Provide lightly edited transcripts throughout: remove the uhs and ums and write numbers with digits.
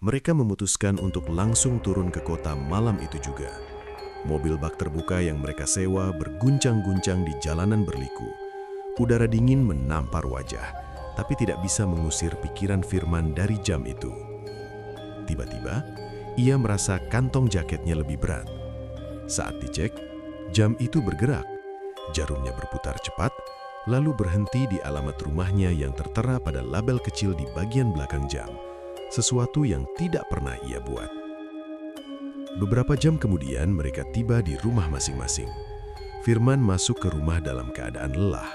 Mereka memutuskan untuk langsung turun ke kota malam itu juga. Mobil bak terbuka yang mereka sewa berguncang-guncang di jalanan berliku. Udara dingin menampar wajah, tapi tidak bisa mengusir pikiran Firman dari jam itu. Tiba-tiba, ia merasa kantong jaketnya lebih berat. Saat dicek, jam itu bergerak. Jarumnya berputar cepat, lalu berhenti di alamat rumahnya yang tertera pada label kecil di bagian belakang jam. Sesuatu yang tidak pernah ia buat. Beberapa jam kemudian mereka tiba di rumah masing-masing. Firman masuk ke rumah dalam keadaan lelah.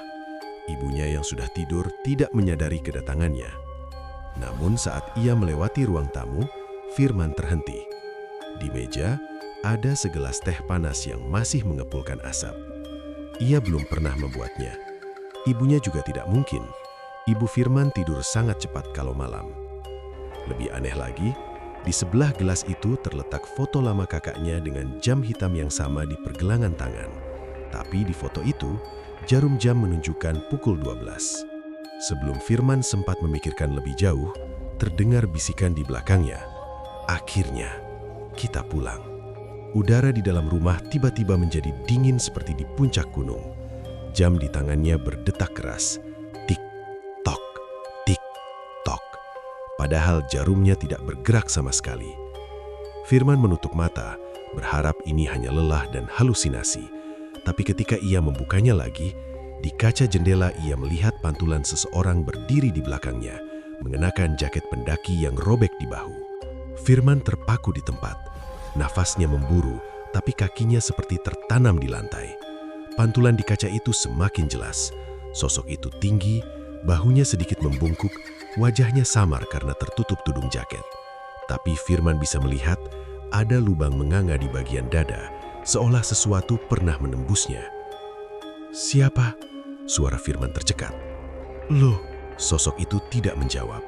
Ibunya yang sudah tidur tidak menyadari kedatangannya. Namun saat ia melewati ruang tamu, Firman terhenti. Di meja ada segelas teh panas yang masih mengepulkan asap. Ia belum pernah membuatnya. Ibunya juga tidak mungkin. Ibu Firman tidur sangat cepat kalau malam. Lebih aneh lagi, di sebelah gelas itu terletak foto lama kakaknya dengan jam hitam yang sama di pergelangan tangan. Tapi di foto itu, jarum jam menunjukkan pukul 12. Sebelum Firman sempat memikirkan lebih jauh, terdengar bisikan di belakangnya. Akhirnya, kita pulang. Udara di dalam rumah tiba-tiba menjadi dingin seperti di puncak gunung. Jam di tangannya berdetak keras. Tik-tok, tik-tok. Padahal jarumnya tidak bergerak sama sekali. Firman menutup mata, berharap ini hanya lelah dan halusinasi. Tapi ketika ia membukanya lagi, di kaca jendela ia melihat pantulan seseorang berdiri di belakangnya, mengenakan jaket pendaki yang robek di bahu. Firman terpaku di tempat. Nafasnya memburu, tapi kakinya seperti tertanam di lantai. Pantulan di kaca itu semakin jelas. Sosok itu tinggi, bahunya sedikit membungkuk, wajahnya samar karena tertutup tudung jaket. Tapi Firman bisa melihat ada lubang menganga di bagian dada, seolah sesuatu pernah menembusnya. "Siapa?" Suara Firman tercekat. "Loh," sosok itu tidak menjawab.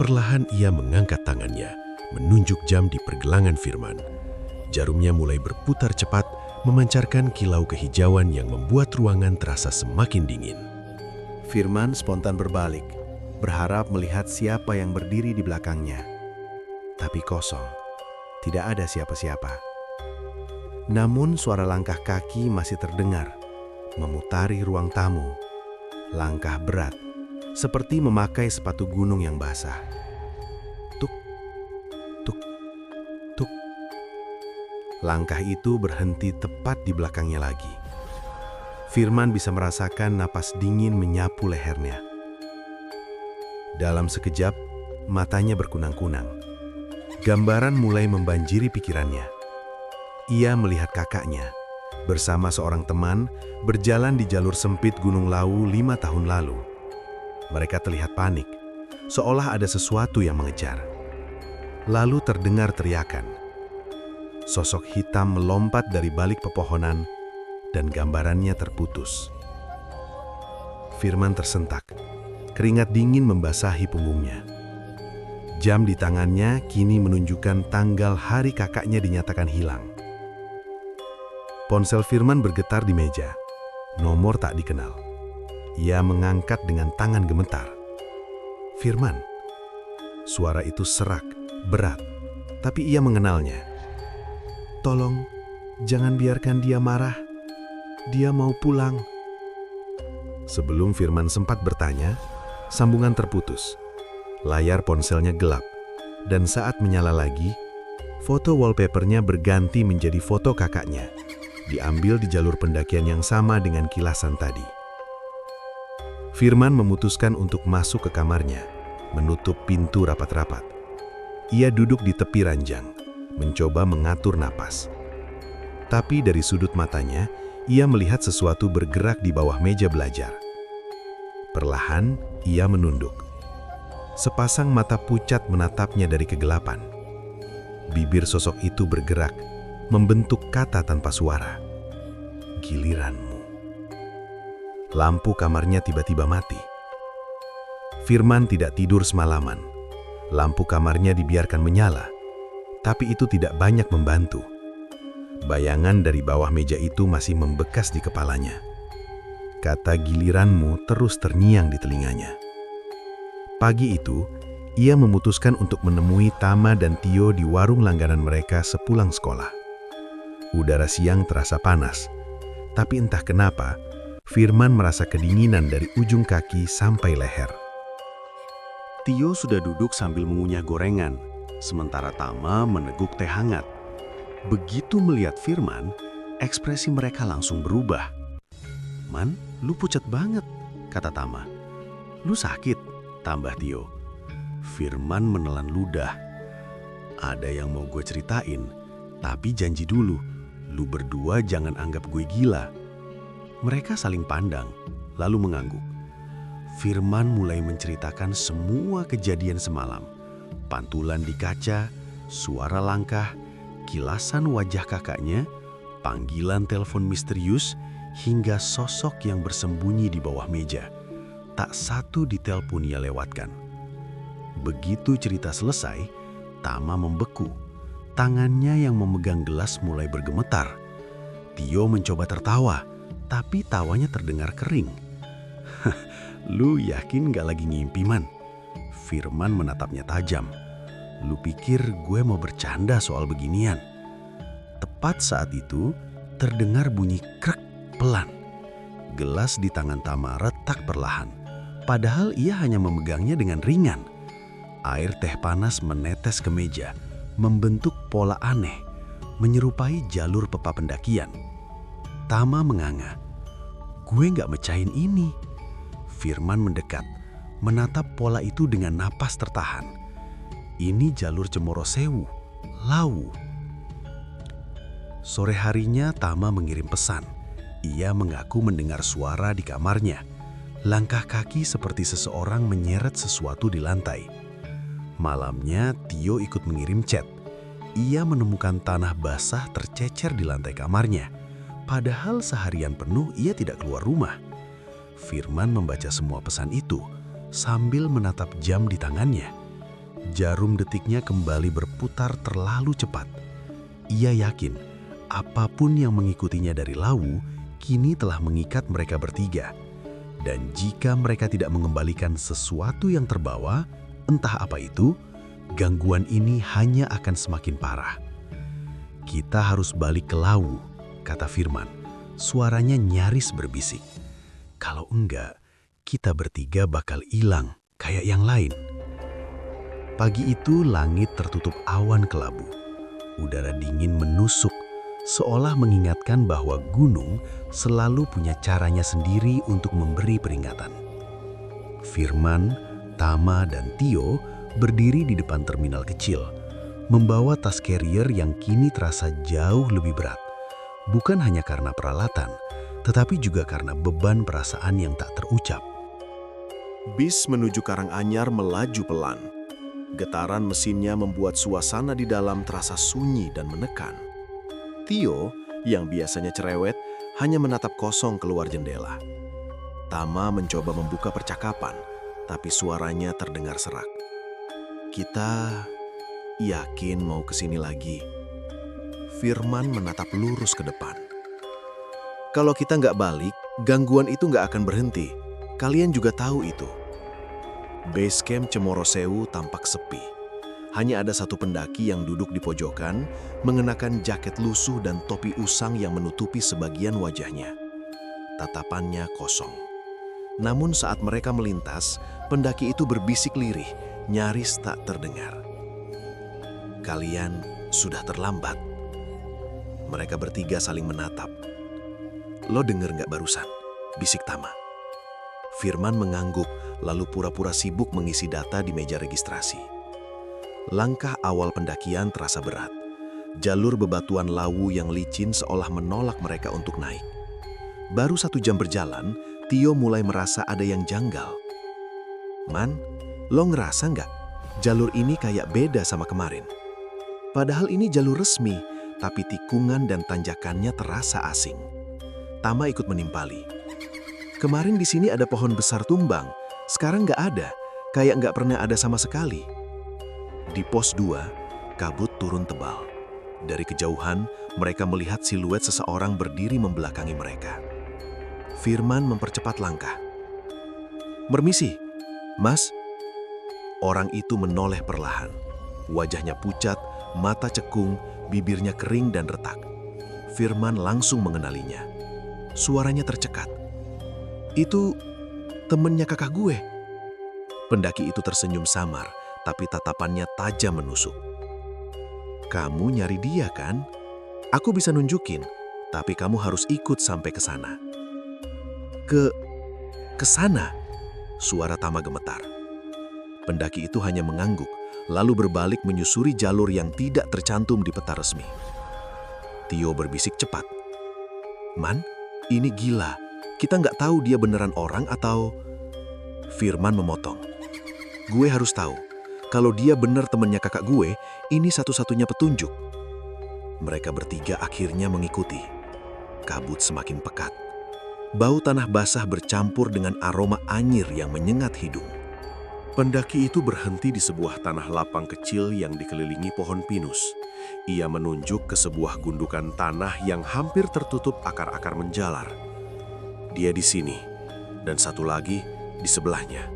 Perlahan ia mengangkat tangannya, menunjuk jam di pergelangan Firman. Jarumnya mulai berputar cepat, memancarkan kilau kehijauan yang membuat ruangan terasa semakin dingin. Firman spontan berbalik, berharap melihat siapa yang berdiri di belakangnya. Tapi kosong, tidak ada siapa-siapa. Namun suara langkah kaki masih terdengar, memutari ruang tamu. Langkah berat, seperti memakai sepatu gunung yang basah. Tuk, tuk, tuk. Langkah itu berhenti tepat di belakangnya lagi. Firman bisa merasakan napas dingin menyapu lehernya. Dalam sekejap, matanya berkunang-kunang. Gambaran mulai membanjiri pikirannya. Ia melihat kakaknya bersama seorang teman berjalan di jalur sempit Gunung Lawu 5 tahun lalu. Mereka terlihat panik, seolah ada sesuatu yang mengejar. Lalu terdengar teriakan. Sosok hitam melompat dari balik pepohonan dan gambarannya terputus. Firman tersentak. Keringat dingin membasahi punggungnya. Jam di tangannya kini menunjukkan tanggal hari kakaknya dinyatakan hilang. Ponsel Firman bergetar di meja. Nomor tak dikenal. Ia mengangkat dengan tangan gemetar. "Firman." Suara itu serak, berat, tapi ia mengenalnya. "Tolong, jangan biarkan dia marah. Dia mau pulang." Sebelum Firman sempat bertanya, sambungan terputus. Layar ponselnya gelap, dan saat menyala lagi, foto wallpapernya berganti menjadi foto kakaknya, diambil di jalur pendakian yang sama dengan kilasan tadi. Firman memutuskan untuk masuk ke kamarnya, menutup pintu rapat-rapat. Ia duduk di tepi ranjang, mencoba mengatur napas. Tapi dari sudut matanya, ia melihat sesuatu bergerak di bawah meja belajar. Perlahan, ia menunduk. Sepasang mata pucat menatapnya dari kegelapan. Bibir sosok itu bergerak, membentuk kata tanpa suara. "Giliranmu." Lampu kamarnya tiba-tiba mati. Firman tidak tidur semalaman. Lampu kamarnya dibiarkan menyala, tapi itu tidak banyak membantu. Bayangan dari bawah meja itu masih membekas di kepalanya. Kata "giliranmu" terus terngiang di telinganya. Pagi itu, ia memutuskan untuk menemui Tama dan Tio di warung langganan mereka sepulang sekolah. Udara siang terasa panas, tapi entah kenapa, Firman merasa kedinginan dari ujung kaki sampai leher. Tio sudah duduk sambil mengunyah gorengan, sementara Tama meneguk teh hangat. Begitu melihat Firman, ekspresi mereka langsung berubah. "Man, lu pucat banget," kata Tama. "Lu sakit?" tambah Tio. Firman menelan ludah. "Ada yang mau gue ceritain, tapi janji dulu, lu berdua jangan anggap gue gila." Mereka saling pandang, lalu mengangguk. Firman mulai menceritakan semua kejadian semalam. Pantulan di kaca, suara langkah, kilasan wajah kakaknya, panggilan telepon misterius, hingga sosok yang bersembunyi di bawah meja. Tak satu detail pun ia lewatkan. Begitu cerita selesai, Tama membeku. Tangannya yang memegang gelas mulai bergemetar. Tio mencoba tertawa, tapi tawanya terdengar kering. "Lu yakin gak lagi ngimpi, Man?" Firman menatapnya tajam. "Lu pikir gue mau bercanda soal beginian?" Tepat saat itu, terdengar bunyi krek pelan. Gelas di tangan Tama retak perlahan, padahal ia hanya memegangnya dengan ringan. Air teh panas menetes ke meja, membentuk pola aneh, menyerupai jalur pepa pendakian. Tama menganga. "Gue gak mecahin ini." Firman mendekat, menatap pola itu dengan napas tertahan. "Ini jalur Cemoro Sewu, Lawu." Sore harinya Tama mengirim pesan. Ia mengaku mendengar suara di kamarnya. Langkah kaki seperti seseorang menyeret sesuatu di lantai. Malamnya Tio ikut mengirim chat. Ia menemukan tanah basah tercecer di lantai kamarnya. Padahal seharian penuh ia tidak keluar rumah. Firman membaca semua pesan itu sambil menatap jam di tangannya. Jarum detiknya kembali berputar terlalu cepat. Ia yakin apapun yang mengikutinya dari Lawu kini telah mengikat mereka bertiga. Dan jika mereka tidak mengembalikan sesuatu yang terbawa, entah apa itu, gangguan ini hanya akan semakin parah. "Kita harus balik ke Lawu," kata Firman. Suaranya nyaris berbisik. "Kalau enggak, kita bertiga bakal hilang kayak yang lain." Pagi itu langit tertutup awan kelabu. Udara dingin menusuk, seolah mengingatkan bahwa gunung selalu punya caranya sendiri untuk memberi peringatan. Firman, Tama, dan Tio berdiri di depan terminal kecil, membawa tas carrier yang kini terasa jauh lebih berat. Bukan hanya karena peralatan, tetapi juga karena beban perasaan yang tak terucap. Bis menuju Karanganyar melaju pelan. Getaran mesinnya membuat suasana di dalam terasa sunyi dan menekan. Tio, yang biasanya cerewet, hanya menatap kosong keluar jendela. Tama mencoba membuka percakapan, tapi suaranya terdengar serak. "Kita yakin mau kesini lagi?" Firman menatap lurus ke depan. "Kalau kita nggak balik, gangguan itu nggak akan berhenti. Kalian juga tahu itu." Base camp Cemoro Sewu tampak sepi. Hanya ada satu pendaki yang duduk di pojokan, mengenakan jaket lusuh dan topi usang yang menutupi sebagian wajahnya. Tatapannya kosong. Namun saat mereka melintas, pendaki itu berbisik lirih, nyaris tak terdengar. "Kalian sudah terlambat." Mereka bertiga saling menatap. "Lo denger nggak barusan?" bisik Tama. Firman mengangguk, lalu pura-pura sibuk mengisi data di meja registrasi. Langkah awal pendakian terasa berat. Jalur bebatuan Lawu yang licin seolah menolak mereka untuk naik. Baru 1 jam berjalan, Tio mulai merasa ada yang janggal. "Man, lo ngerasa nggak? Jalur ini kayak beda sama kemarin. Padahal ini jalur resmi, tapi tikungan dan tanjakannya terasa asing." Tama ikut menimpali. "Kemarin di sini ada pohon besar tumbang, sekarang nggak ada, kayak nggak pernah ada sama sekali." Di pos 2, kabut turun tebal. Dari kejauhan, mereka melihat siluet seseorang berdiri membelakangi mereka. Firman mempercepat langkah. "Permisi, Mas." Orang itu menoleh perlahan. Wajahnya pucat, mata cekung, bibirnya kering dan retak. Firman langsung mengenalinya. Suaranya tercekat. "Itu temennya kakak gue." Pendaki itu tersenyum samar, tapi tatapannya tajam menusuk. "Kamu nyari dia kan? Aku bisa nunjukin, tapi kamu harus ikut sampai ke sana." Ke sana?" Suara Tama gemetar. Pendaki itu hanya mengangguk, lalu berbalik menyusuri jalur yang tidak tercantum di peta resmi. Tio berbisik cepat. "Man, ini gila. Kita nggak tahu dia beneran orang atau..." Firman memotong. "Gue harus tahu. Kalau dia bener temennya kakak gue, ini satu-satunya petunjuk." Mereka bertiga akhirnya mengikuti. Kabut semakin pekat. Bau tanah basah bercampur dengan aroma anyir yang menyengat hidung. Pendaki itu berhenti di sebuah tanah lapang kecil yang dikelilingi pohon pinus. Ia menunjuk ke sebuah gundukan tanah yang hampir tertutup akar-akar menjalar. "Dia di sini, dan satu lagi di sebelahnya."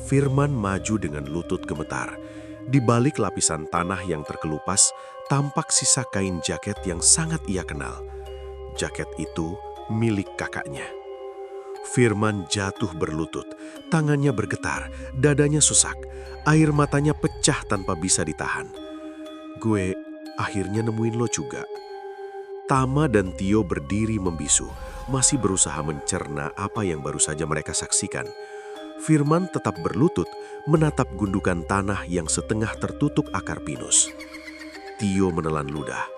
Firman maju dengan lutut gemetar. Di balik lapisan tanah yang terkelupas, tampak sisa kain jaket yang sangat ia kenal. Jaket itu milik kakaknya. Firman jatuh berlutut, tangannya bergetar, dadanya susak, air matanya pecah tanpa bisa ditahan. "Gue akhirnya nemuin lo juga." Tama dan Tio berdiri membisu, masih berusaha mencerna apa yang baru saja mereka saksikan. Firman tetap berlutut, menatap gundukan tanah yang setengah tertutup akar pinus. Tio menelan ludah.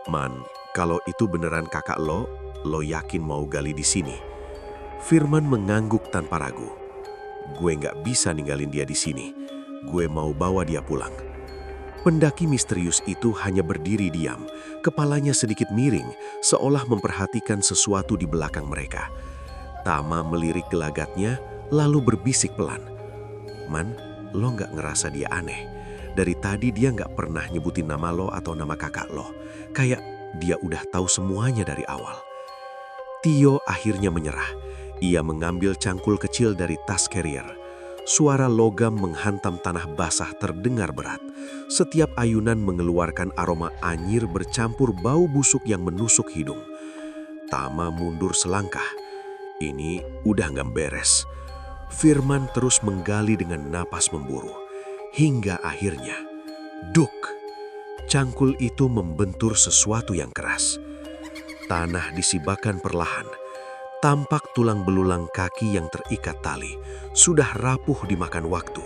"Man, kalau itu beneran kakak lo yakin mau gali di sini?" Firman mengangguk tanpa ragu. "Gue nggak bisa ninggalin dia di sini. Gue mau bawa dia pulang." Pendaki misterius itu hanya berdiri diam, kepalanya sedikit miring, seolah memperhatikan sesuatu di belakang mereka. Tama melirik gelagatnya, lalu berbisik pelan. "Man, lo nggak ngerasa dia aneh? Dari tadi dia nggak pernah nyebutin nama lo atau nama kakak lo. Kayak dia udah tahu semuanya dari awal." Tio akhirnya menyerah. Ia mengambil cangkul kecil dari tas carrier. Suara logam menghantam tanah basah terdengar berat. Setiap ayunan mengeluarkan aroma anyir bercampur bau busuk yang menusuk hidung. Tama mundur selangkah. Ini udah nggak beres. Firman terus menggali dengan napas memburu. Hingga akhirnya, duk! Cangkul itu membentur sesuatu yang keras. Tanah disibakan perlahan. Tampak tulang belulang kaki yang terikat tali, sudah rapuh dimakan waktu.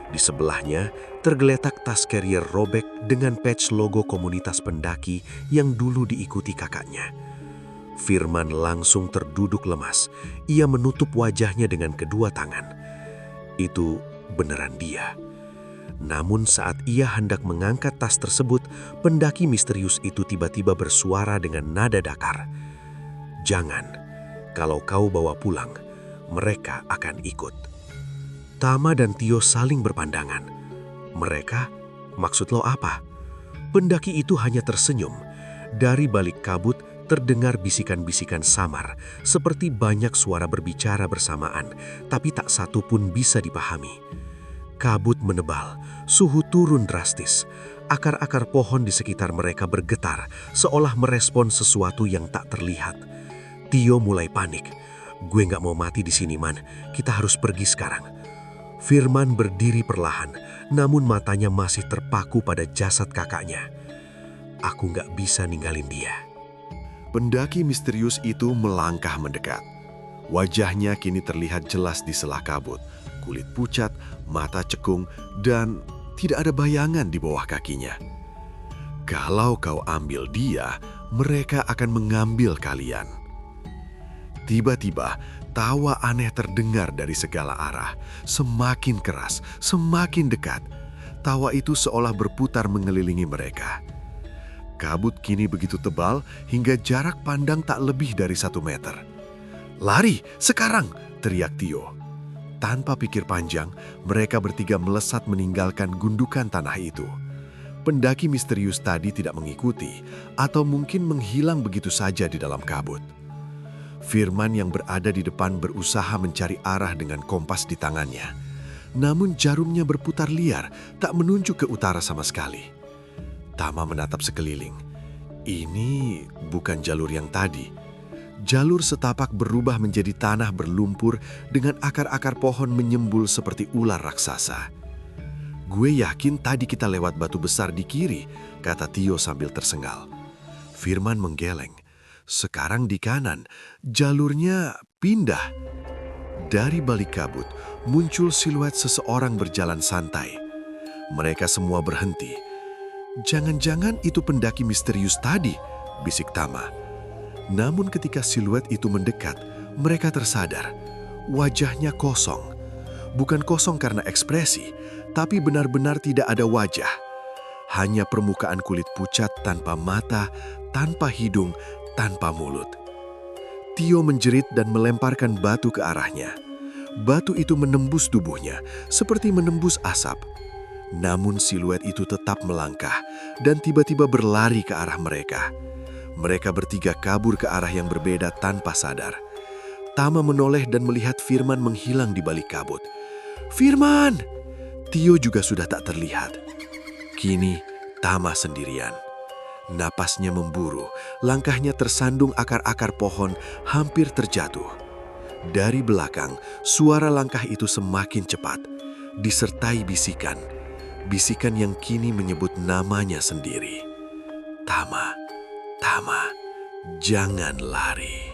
Di sebelahnya, tergeletak tas carrier robek dengan patch logo komunitas pendaki yang dulu diikuti kakaknya. Firman langsung terduduk lemas. Ia menutup wajahnya dengan kedua tangan. Itu beneran dia. Namun saat ia hendak mengangkat tas tersebut, pendaki misterius itu tiba-tiba bersuara dengan nada dakar. "Jangan. Kalau kau bawa pulang, mereka akan ikut." Tama dan Tio saling berpandangan. "Mereka? Maksud lo apa?" Pendaki itu hanya tersenyum. Dari balik kabut terdengar bisikan-bisikan samar, seperti banyak suara berbicara bersamaan, tapi tak satu pun bisa dipahami. Kabut menebal, suhu turun drastis. Akar-akar pohon di sekitar mereka bergetar, seolah merespon sesuatu yang tak terlihat. Tio mulai panik. "Gue nggak mau mati di sini, Man. Kita harus pergi sekarang." Firman berdiri perlahan, namun matanya masih terpaku pada jasad kakaknya. "Aku nggak bisa ninggalin dia." Pendaki misterius itu melangkah mendekat. Wajahnya kini terlihat jelas di sela kabut. Kulit pucat, mata cekung, dan tidak ada bayangan di bawah kakinya. "Kalau kau ambil dia, mereka akan mengambil kalian." Tiba-tiba, tawa aneh terdengar dari segala arah. Semakin keras, semakin dekat. Tawa itu seolah berputar mengelilingi mereka. Kabut kini begitu tebal hingga jarak pandang tak lebih dari 1 meter. "Lari, sekarang!" teriak Tio. Tanpa pikir panjang, mereka bertiga melesat meninggalkan gundukan tanah itu. Pendaki misterius tadi tidak mengikuti, atau mungkin menghilang begitu saja di dalam kabut. Firman yang berada di depan berusaha mencari arah dengan kompas di tangannya. Namun jarumnya berputar liar, tak menunjuk ke utara sama sekali. Tama menatap sekeliling. Ini bukan jalur yang tadi. Jalur setapak berubah menjadi tanah berlumpur dengan akar-akar pohon menyembul seperti ular raksasa. "Gue yakin tadi kita lewat batu besar di kiri," kata Tio sambil tersengal. Firman menggeleng. "Sekarang di kanan, jalurnya pindah." Dari balik kabut, muncul siluet seseorang berjalan santai. Mereka semua berhenti. "Jangan-jangan itu pendaki misterius tadi," bisik Tama. Namun ketika siluet itu mendekat, mereka tersadar. Wajahnya kosong. Bukan kosong karena ekspresi, tapi benar-benar tidak ada wajah. Hanya permukaan kulit pucat tanpa mata, tanpa hidung, tanpa mulut. Tio menjerit dan melemparkan batu ke arahnya. Batu itu menembus tubuhnya, seperti menembus asap. Namun siluet itu tetap melangkah dan tiba-tiba berlari ke arah mereka. Mereka bertiga kabur ke arah yang berbeda tanpa sadar. Tama menoleh dan melihat Firman menghilang di balik kabut. "Firman!" Tio juga sudah tak terlihat. Kini Tama sendirian. Napasnya memburu, langkahnya tersandung akar-akar pohon, hampir terjatuh. Dari belakang, suara langkah itu semakin cepat, disertai bisikan. Bisikan yang kini menyebut namanya sendiri. "Tama, Tama, jangan lari."